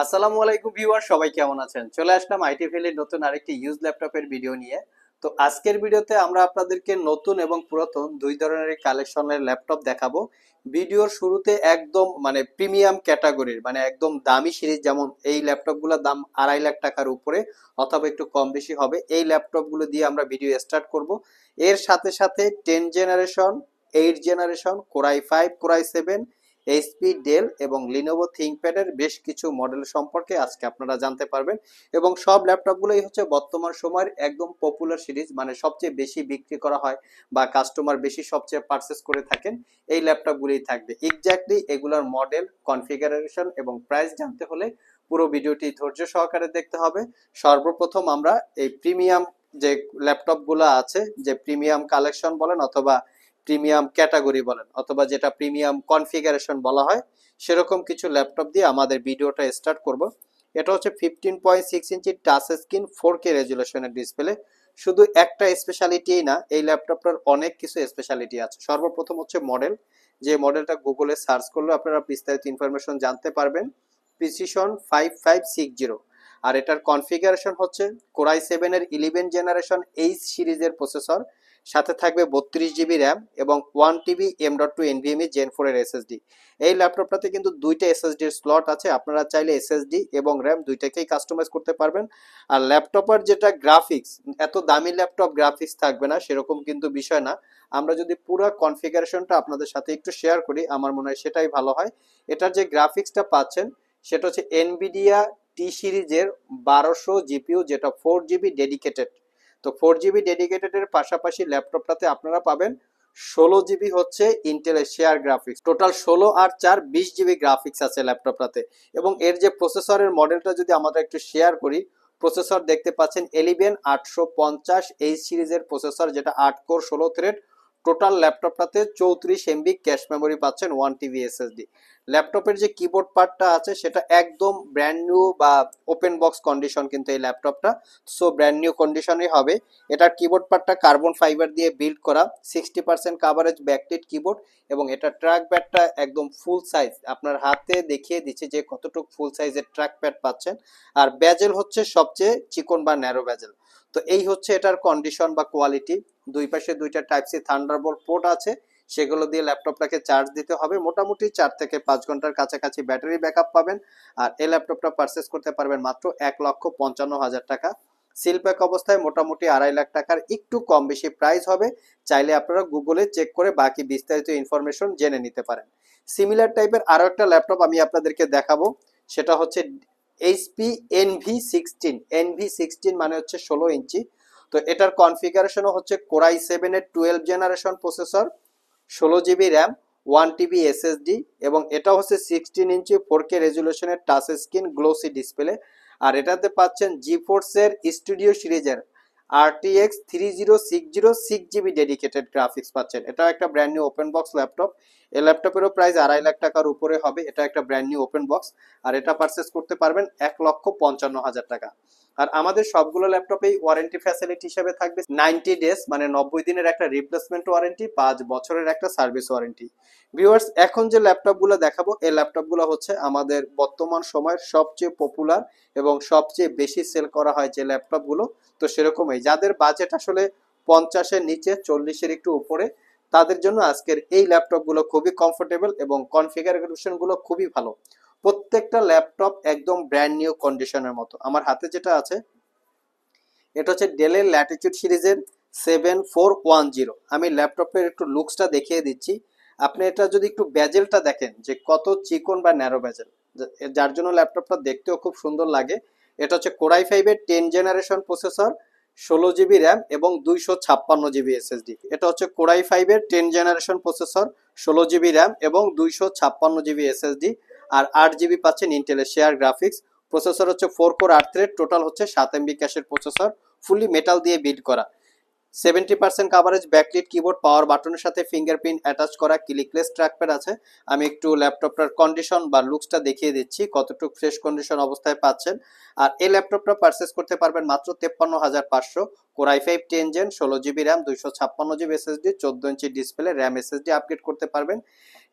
আসসালামু আলাইকুম ভিউয়ার, সবাই কেমন আছেন? চলে আসলাম আইটি ভ্যালির নতুন আরেকটি ইউজ ল্যাপটপের ভিডিও নিয়ে। তো আজকের ভিডিওতে আমরা আপনাদেরকে নতুন এবং পুরাতন দুই ধরনের কালেকশনের ল্যাপটপ দেখাবো। ভিডিওর শুরুতে একদম প্রিমিয়াম ক্যাটাগরির একদম দামি সিরিজ, যেমন এই ল্যাপটপগুলোর দাম 2.5 লাখ টাকার উপরে অথবা একটু কম বেশি হবে, এই ল্যাপটপগুলো দিয়ে আমরা ভিডিও স্টার্ট করব। এর সাথে সাথে 10 generation, 8 generation, core i 5, core i 7, HP, Dell এবং লিনোভো থিংকপ্যাডের বেশ কিছু মডেল সম্পর্কে আজকে আপনারা জানতে পারবেন। এবং সব ল্যাপটপগুলোই হচ্ছে বর্তমান সময়ের একদম পপুলার সিরিজ, সবচেয়ে বেশি বিক্রি করা হয় বা কাস্টমার বেশি সবচেয়ে পারচেস করে থাকেন, এই ল্যাপটপগুলোই থাকবে। এক্স্যাক্টলি এগুলোর মডেল, কনফিগারেশন এবং প্রাইস জানতে হলে পুরো ভিডিওটি ধৈর্য সহকারে দেখতে হবে। সর্বপ্রথম আমরা এই প্রিমিয়াম যে ল্যাপটপগুলো আছে, যে প্রিমিয়াম কালেকশন বলেন অথবা প্রিমিয়াম ক্যাটাগরি বলেন অথবা যেটা প্রিমিয়াম কনফিগারেশন বলা হয়, সেরকম কিছু ল্যাপটপ দিয়ে আমাদের ভিডিওটা স্টার্ট করব। এটা হচ্ছে 15.6 ইঞ্চি টাচ স্ক্রিন 4K রেজুলেশনের ডিসপ্লে। শুধু একটা স্পেশালিটি না, এই ল্যাপটপটার অনেক কিছু স্পেশালিটি আছে। সর্বপ্রথম হচ্ছে মডেল, যে মডেলটা গুগলে সার্চ করলে আপনারা বিস্তারিত ইনফরমেশন জানতে পারবেন, প্রিসিশন 5560। আর এটার কনফিগারেশন হচ্ছে কোরাই 7 এর 11 জেনারেশন এইচ সিরিজের প্রসেসর, সাথে থাকবে 32 জিবি র্যাম এবং 1 TB M.2 NVMe Gen 4 এর এসএসডি। এই ল্যাপটপটাতে কিন্তু দুইটা এসএসডির স্লট আছে, আপনারা চাইলে এসএসডি এবং র্যাম দুইটাকেই কাস্টমাইজ করতে পারবেন। আর ল্যাপটপের যেটা গ্রাফিক্স, এত দামি ল্যাপটপ গ্রাফিক্স থাকবে না সেরকম কিন্তু বিষয় না। আমরা যদি পুরো কনফিগারেশনটা আপনাদের সাথে একটু শেয়ার করি, আমার মনে হয় সেটাই ভালো হয়। এটার যে গ্রাফিক্সটা পাচ্ছেন সেটা হচ্ছে এনভিডিয়া টি সিরিজের 1200 জিপিইউ, যেটা 4 জিবি ডেডিকেটেড। তো 4 জিবি ডেডিকেটেড এর পাশাপাশি ল্যাপটপটাতে আপনারা পাবেন 16 জিবি হচ্ছে ইন্টেলের শেয়ার গ্রাফিক্স। টোটাল 16 আর 4 20 জিবি গ্রাফিক্স আছে ল্যাপটপটাতে। এবং এর যে প্রসেসরের মডেলটা যদি আমরা একটু শেয়ার করি, প্রসেসর দেখতে পাচ্ছেন এলিভেন 850 এই সিরিজের প্রসেসর, যেটা 8 কোর 16 থ্রেড। টোটাল ল্যাপটপটাতে 34 MB ক্যাশ মেমোরি পাচ্ছেন, 1 TB এসএসডি। ল্যাপটপের যে কিবোর্ড পার্টটা আছে সেটা একদম ব্র্যান্ড নিউ বা ওপেন বক্স কন্ডিশন, কিন্তু এই ল্যাপটপটা সো ব্র্যান্ড নিউ কন্ডিশনই হবে। এটার কিবোর্ড পার্টটা কার্বন ফাইবার দিয়ে বিল্ড করা, 60% কাভারেজ ব্যাকলিট কিবোর্ড। এবং এটা ট্র্যাক প্যাডটা একদম ফুল সাইজ, আপনার হাতে দেখিয়ে দিচ্ছে যে কতটুকু ফুল সাইজের ট্র্যাক প্যাড পাচ্ছেন। আর ব্যাজেল হচ্ছে সবচেয়ে চিকন বা ন্যারো ব্যাজেল। তো এই হচ্ছে এটার কন্ডিশন বা কোয়ালিটি। দুই পাশে দুইটা টাইপ সি থান্ডারবোল্ট পোর্ট আছে, সেগুলো দিয়ে ল্যাপটপটাকে চার্জ দিতে হবে। মোটামুটি 4 থেকে 5 ঘন্টার কাছাকাছি ব্যাটারি ব্যাকআপ পাবেন। আর এই ল্যাপটপটা পারচেস করতে পারবেন মাত্র 1,55,000 টাকা। সিল প্যাক অবস্থায় মোটামুটি 2.5 লাখ টাকার একটু কম বেশি প্রাইস হবে। চাইলে আপনারা গুগলে চেক করে বাকি বিস্তারিত ইনফরমেশন জেনে নিতে পারেন। সিমিলার টাইপের আরো একটা ল্যাপটপ আমি আপনাদেরকে দেখাবো, সেটা হচ্ছে এইচপি NV16। NV16 মানে হচ্ছে 16 ইঞ্চি। তো এটার কনফিগারেশনও হচ্ছে কোরাই 7 এর 12 generation processor, 16 GB RAM, 1 TB SSD. এবং এটা হচ্ছে 16 ইঞ্চি 4K রেজুলেশনের টাচ স্ক্রিন গ্লোসি ডিসপ্লে। আর এটাতে পাচ্ছেন জিফোর্সের স্টুডিও সিরিজের RTX 3060 6 জিবি ডেডিকেটেড গ্রাফিক্স পাচ্ছেন। এটা একটা brand new open box laptop. এই ল্যাপটপেরও প্রাইস 2.5 লাখ টাকার উপরে হবে। এটা একটা ব্র্যান্ড নিউ ওপেন বক্স। আর এটা পারচেস করতে পারবেন 1,55,000 টাকা। আর আমাদের সবগুলো ল্যাপটপেই ওয়ারেন্টি ফ্যাসিলিটি হিসেবে থাকবে 90 ডেজ, 90 দিনের একটা রিপ্লেসমেন্ট ওয়ারেন্টি, 5 বছরের একটা সার্ভিস ওয়ারেন্টি। ভিউয়ার্স, এখন যে ল্যাপটপগুলো দেখাবো, এই ল্যাপটপগুলো হচ্ছে আমাদের বর্তমান সময়ের সবচেয়ে পপুলার এবং সবচেয়ে বেশি সেল করা হয় যে ল্যাপটপগুলো। তো সেরকমই যাদের বাজেট আসলে 50-এর নিচে, 40-এর একটু উপরে, তাদের জন্য আজকের এই ল্যাপটপগুলো খুবই কমফোর্টেবল এবং কনফিগারেশনগুলো খুবই ভালো। প্রত্যেকটা ল্যাপটপ একদম ব্র্যান্ড নিউ কন্ডিশনের মতো। আমার হাতে যেটা আছে এটা হচ্ছে ডেলের ল্যাটিটিউড সিরিজের 7410। আমি ল্যাপটপের একটু লুকসটা দেখিয়ে দিচ্ছি। আপনি এটা যদি একটু ব্যাজেলটা দেখেন যে কত চিকন বা ন্যারো ব্যাজেল, যার জন্য ল্যাপটপটা দেখতেও খুব সুন্দর লাগে। এটা হচ্ছে কোরাই 5-এর 10 জেনারেশন প্রসেসর, 16 জিবি র্যাম এবং 256 জিবি এসএসডি। এটা হচ্ছে কোরাই 5-এর 10 জেনারেশন প্রসেসর, 16 জিবি র্যাম এবং 256 জিবি এসএসডি। আর 8 জিবি পাচ্ছেন ইন্টেলের শেয়ার গ্রাফিক্স। প্রসেসর হচ্ছে 4 কোর 8 থ্রেড, টোটাল হচ্ছে 7 MB ক্যাশের প্রসেসর, ফুলি মেটাল দিয়ে বিল্ড করা। 70% কাভারেজ ব্যাকলিট কিবোর্ড, পাওয়ার বাটনের সাথে ফিঙ্গারপ্রিন্ট অ্যাটাচ করা, ক্লিকলেস ট্র্যাকপ্যাড আছে। আমি একটু ল্যাপটপটার কন্ডিশন বা লুকসটা দেখিয়ে দিচ্ছি কতটুকু ফ্রেশ কন্ডিশন অবস্থায় পাচ্ছেন। আর এই ল্যাপটপটা পারচেস করতে পারবেন মাত্র 53,500। Core i 5 10 gen, 16 GB RAM, 256 GB SSD, 14 inch display, RAM SSD upgrade করতে পারবেন।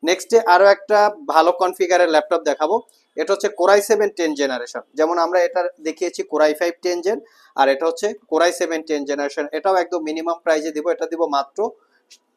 নেক্সটে আরো একটা ভালো কনফিগারের ল্যাপটপ দেখাবো। এটা হচ্ছে কোরাই 7 10 জেনারেশন, যেমন আমরা এটা দেখিয়েছি কোরাই 5 10 জেন, আর এটা হচ্ছে কোরাই 7 10 জেনারেশন। এটাও একদম মিনিমাম প্রাইসে দিব, এটা দিব মাত্র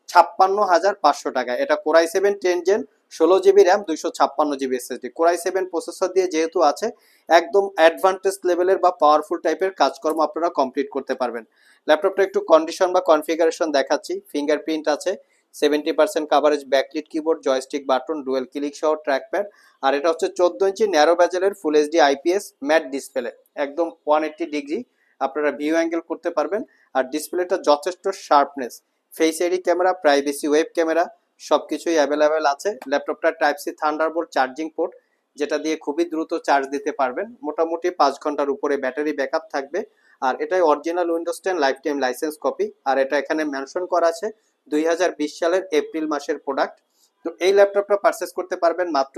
56,500 টাকা। এটা core i 7 10 gen, 16 GB RAM, 256 GB SSD. Core i 7 processor দিয়ে যেহেতু আছে, একদম অ্যাডভান্টেজ লেভেলের বা পাওয়ারফুল টাইপের কাজকর্ম আপনারা কমপ্লিট করতে পারবেন। ল্যাপটপটা একটু কন্ডিশন বা কনফিগারেশন দেখাচ্ছি। ফিঙ্গারপ্রিন্ট আছে, 70% coverage, backlit keyboard, joystick button, dual click সহ ট্র্যাকপ্যাড। আর এটা হচ্ছে 14 ইঞ্চি ন্যারো বেজেলের full HD IPS matte display, একদম 180 ডিগ্রি আপনারা ভিউ অ্যাঙ্গেল করতে পারবেন। আর ডিসপ্লেটা যথেষ্ট sharpness, face ID camera, privacy web camera সবকিছুই অ্যাভেলেবেল আছে। ল্যাপটপটা type C thunderbolt charging port, যেটা দিয়ে খুবই দ্রুত চার্জ দিতে পারবেন। মোটামুটি 5 ঘন্টার উপরে ব্যাটারি ব্যাকআপ থাকবে। আর এটাই original Windows 10 life time licence copy. আর এটা এখানে মেনশন করা আছে 2020 সালের এপ্রিল মাসের প্রোডাক্ট। তো এই ল্যাপটপটা পারচেস করতে পারবেন মাত্র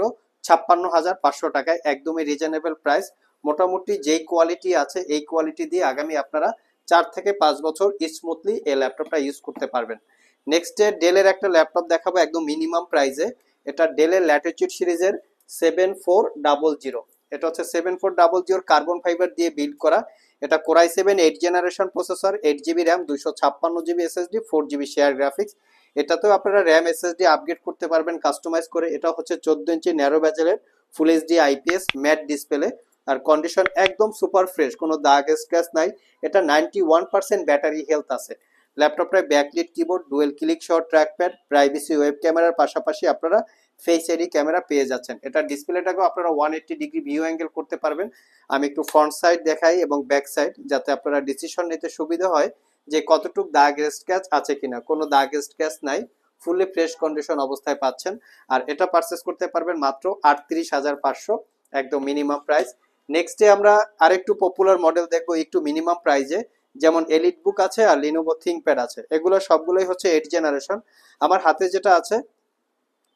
56,500 টাকায়, একদমই রিজনেবল প্রাইস। মোটামুটি যেই কোয়ালিটি আছে এই কোয়ালিটি দিয়ে আগামী আপনারা 4 থেকে 5 বছর স্মুথলি এই ল্যাপটপটা ইউজ করতে পারবেন। নেক্সট ডেলের একটা ল্যাপটপ দেখাবো একদম মিনিমাম প্রাইসে। এটা ডেলের ল্যাটিটিউড সিরিজের 7400। এটা হচ্ছে 7400 কার্বন ফাইবার দিয়ে বিল্ড করা। এটা core i 7 8 generation processor, 8 GB RAM, 256 GB SSD, 4 GB share graphics. এটাতেও আপনারা র্যাম এসএসডি আপগ্রেড করতে পারবেন কাস্টমাইজ করে। এটা হচ্ছে 14 ইঞ্চি ন্যারো বেজেলের full HD IPS matte display. আর কন্ডিশন একদম সুপার ফ্রেশ, কোনো দাগ স্ক্র্যাচ নাই। এটা 91% ব্যাটারি হেলথ আছে। ল্যাপটপটায় ব্যাকলিট কিবোর্ড, ডুয়েল ক্লিক সহ ট্র্যাকপ্যাড, প্রাইভেসি ওয়েব ক্যামেরার পাশাপাশি আপনারা ফেস আইডি ক্যামেরা পেয়ে যাচ্ছেন। এটা ডিসপ্লেটাকেও আপনারা 180 ডিগ্রি ভিউ অ্যাঙ্গেল করতে পারবেন। আমি একটু ফ্রন্ট সাইড দেখাই এবং ব্যাক সাইড, যাতে আপনারা ডিসিশন নিতে সুবিধা হয় যে কতটুক দাগ স্ক্র্যাচ আছে কিনা। কোনো দাগ স্ক্র্যাচ নাই, ফুললি ফ্রেশ কন্ডিশন অবস্থায় পাচ্ছেন। আর এটা পারচেস করতে পারবেন মাত্র 38,500, একদম মিনিমাম প্রাইস। নেক্সটে আমরা আরেকটু পপুলার মডেল দেখবো একটু মিনিমাম প্রাইজে, যেমন এলিট বুক আছে আর লিনোভো থিংকপ্যাড আছে। এগুলো সবগুলোই হচ্ছে 8 জেনারেশন। আমার হাতে যেটা আছে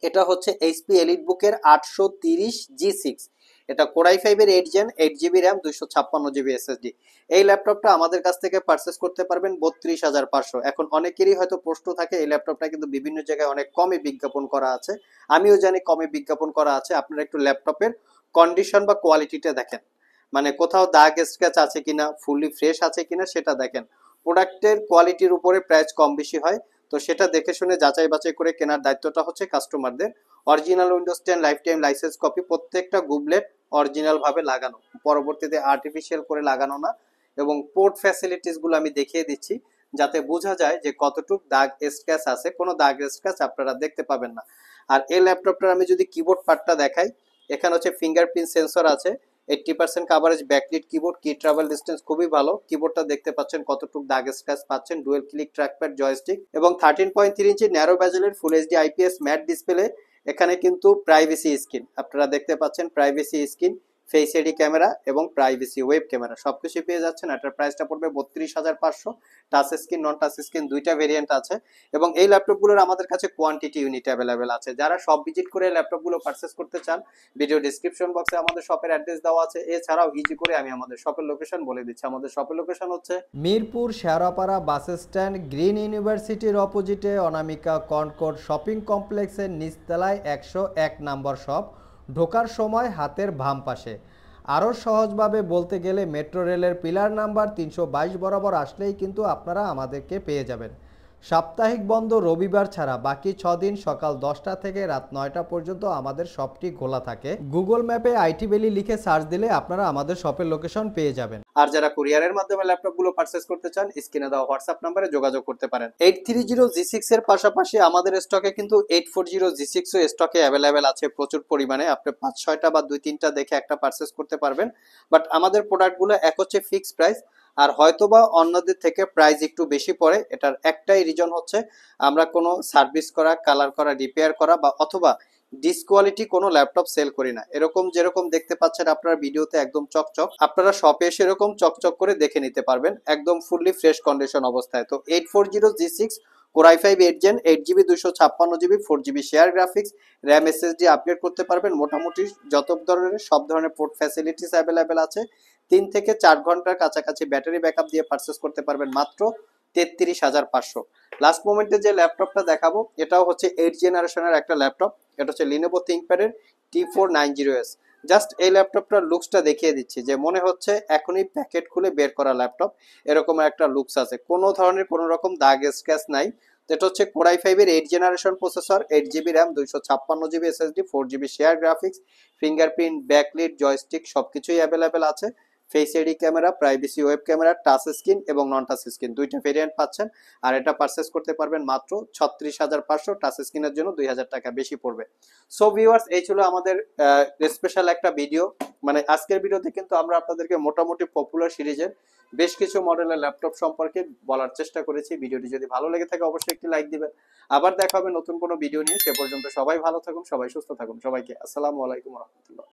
এটা হচ্ছে এইচপি এলিট বুকের 830G6। এটা core i 5 8 gen, 8 GB RAM, 256 GB SSD. এই ল্যাপটপটা আমাদের কাছ থেকে পারচেস করতে পারবেন 32,500। এখন অনেকেরই হয়তো প্রশ্ন থাকে, এই ল্যাপটপটা কিন্তু বিভিন্ন জায়গায় অনেক কমে বিজ্ঞাপন করা আছে, আমিও জানি কমে বিজ্ঞাপন করা আছে। আপনারা একটু ল্যাপটপের কন্ডিশন বা কোয়ালিটিটা দেখেন, মানে কোথাও দাগ স্ক্র্যাচ আছে কিনা, ফুললি ফ্রেশ আছে কিনা সেটা দেখেন। প্রোডাক্টের কোয়ালিটির উপরে প্রাইস কম বেশি হয়, তো সেটা দেখে শুনে যাচাই বাছাই করে কেনার দায়িত্বটা হচ্ছে কাস্টমারদের। Original Windows 10 life time licence copy, প্রত্যেকটা গুবলেট অরিজিনাল ভাবে লাগানো, পরবর্তীতে আর্টিফিশিয়াল করে লাগানো না। এবং পোর্ট ফ্যাসিলিটিস গুলো আমি দেখিয়ে দিচ্ছি যাতে বোঝা যায় যে কতটুক দাগ স্ক্র্যাচ আছে। কোনো দাগ স্ক্র্যাচ আপনারা দেখতে পাবেন না। আর এই ল্যাপটপটার আমি যদি কিবোর্ড পার্টটা দেখাই, এখানে হচ্ছে ফিঙ্গারপ্রিন্ট সেন্সর আছে, 80% কাভারেজ, ব্যাকলিট কিবোর্ড, কি ট্রাভেল ডিস্টেন্স খুবই ভালো। কিবোর্ডটা দেখতে পাচ্ছেন কতটুক দাগ স্ক্র্যাচ পাচ্ছেন, ডুয়েল ক্লিক ট্র্যাকপ্যাড, জয়স্টিক এবং 13.3 ইঞ্চি ন্যারো বেজেলের full HD IPS matte display. এখানে কিন্তু প্রাইভেসি স্ক্রিন আপনারা দেখতে পাচ্ছেন, privacy screen, face ID camera এবং প্রাইভেসি ওয়েব ক্যামেরা সবকিছু পেয়ে যাচ্ছেন। এটার প্রাইসটা পড়বে 32,500। Touch screen non touch screen দুইটা ভেরিয়েন্ট আছে। এবং এই ল্যাপটপগুলোর আমাদের কাছে কোয়ান্টিটি ইউনিট অ্যাভেলেবেল আছে। যারা সব ভিজিট করে ল্যাপটপগুলো পারচেস করতে চান, ভিডিও ডিসক্রিপশন বক্সে আমাদের শপের অ্যাড্রেস দেওয়া আছে। এছাড়াও ইজি করে আমি আমাদের শপের লোকেশন বলে দিচ্ছি। আমাদের শপের লোকেশন হচ্ছে Mirpur Shewrapara bus stand, green ইউনিভার্সিটির অপোজিটে অনামিকা কনকর্ড শপিং কমপ্লেক্সের নিচতলায় 101 নম্বর শপ। ঢোকার সময় হাতের বাম পাশে। আরও সহজভাবে বলতে গেলে মেট্রো রেলের পিলার নাম্বার 322 বরাবর আসলেই কিন্তু আপনারা আমাদেরকে পেয়ে যাবেন। সাপ্তাহিক বন্ধ রবিবার ছাড়া বাকি 6 দিন সকাল 10টা থেকে রাত 9টা পর্যন্ত আমাদের শপটি খোলা থাকে। গুগল ম্যাপে আইটি ভ্যালি লিখে সার্চ দিলে আপনারা আমাদের শপের লোকেশন পেয়ে যাবেন। আর যারা কুরিয়ারের মাধ্যমে ল্যাপটপগুলো পারচেস করতে চান, স্ক্রিনে দেওয়া হোয়াটসঅ্যাপ নম্বরে যোগাযোগ করতে পারেন। 830G6 এর পাশাপাশি আমাদের স্টকে কিন্তু 840G6 ও স্টকে অ্যাভেলেবেল আছে প্রচুর পরিমাণে। আপনি 5-6টা বা 2-3টা দেখে একটা পারচেস করতে পারবেন। বাট আমাদের প্রোডাক্টগুলো এক হচ্ছে ফিক্সড প্রাইস, আর হয়তোবা অন্যদের থেকে প্রাইস একটু বেশি পড়ে। এটার একটাই রিজন হচ্ছে আমরা কোনো সার্ভিস করা, কালার করা, রিপেয়ার করা বা অথবা ডিসকোয়ালিটি কোনো ল্যাপটপ সেল করি না। এরকম যেরকম দেখতে পাচ্ছেন আপনারা ভিডিওতে একদম চকচক, আপনারা শপে এসে এরকম চকচক করে দেখে নিতে পারবেন একদম ফুললি ফ্রেশ কন্ডিশন অবস্থায়। তো 840G6 core i 5 8 gen, 8 GB, 256 GB, 4 GB share graphics, RAM SSD upgrade করতে পারবেন। মোটামুটি যত ধরনের সব ধরনের পোর্ট ফ্যাসিলিটিস অ্যাভেলেবেল আছে। 3 থেকে 4 ঘন্টার কাছাকাছি ব্যাটারি ব্যাকআপ দিয়ে পারচেস করতে পারবেন মাত্র 33,500। লাস্ট মোমেন্টে যে ল্যাপটপটা দেখাবো এটাও হচ্ছে 8 জেনারেশনের একটা ল্যাপটপ। এটা হচ্ছে লিনোভো থিংকপ্যাডের T490S। জাস্ট এই ল্যাপটপটার লুকসটা দেখিয়ে দিচ্ছি, যে মনে হচ্ছে এখনই প্যাকেট খুলে বের করা ল্যাপটপ, এরকম একটা লুকস আছে, কোনো ধরনের কোনো রকম দাগ স্ক্র্যাচ নাই। যেটা হচ্ছে কোরাই ফাইভের 8 generation processor, 8 GB RAM, 256 GB SSD, 4 GB share graphics, fingerprint, backlit, joystick সবকিছুই অ্যাভেলেবেল আছে। Face ID camera, privacy web camera, touch screen এবং নন টাচ স্ক্রিন দুইটা ভেরিয়েন্ট পাচ্ছেন। আর এটা পারচেস করতে পারবেন মাত্র 36,500, টাচ স্ক্রিনের জন্য 2,000 টাকা বেশি পড়বে। সো ভিউয়ার্স, এই ছিল আমাদের স্পেশাল একটা ভিডিও। মানে আজকের ভিডিওতে কিন্তু আমরা আপনাদেরকে মোটামুটি পপুলার সিরিজের বেশ কিছু মডেলের ল্যাপটপ সম্পর্কে বলার চেষ্টা করেছি। ভিডিওটি যদি ভালো লেগে থাকে অবশ্যই একটি লাইক দিবেন। আবার দেখা হবে নতুন কোনো ভিডিও নিয়ে। সে পর্যন্ত সবাই ভালো থাকুন, সবাই সুস্থ থাকুন। সবাইকে আসসালামু আলাইকুম রহমতুল্লাহ।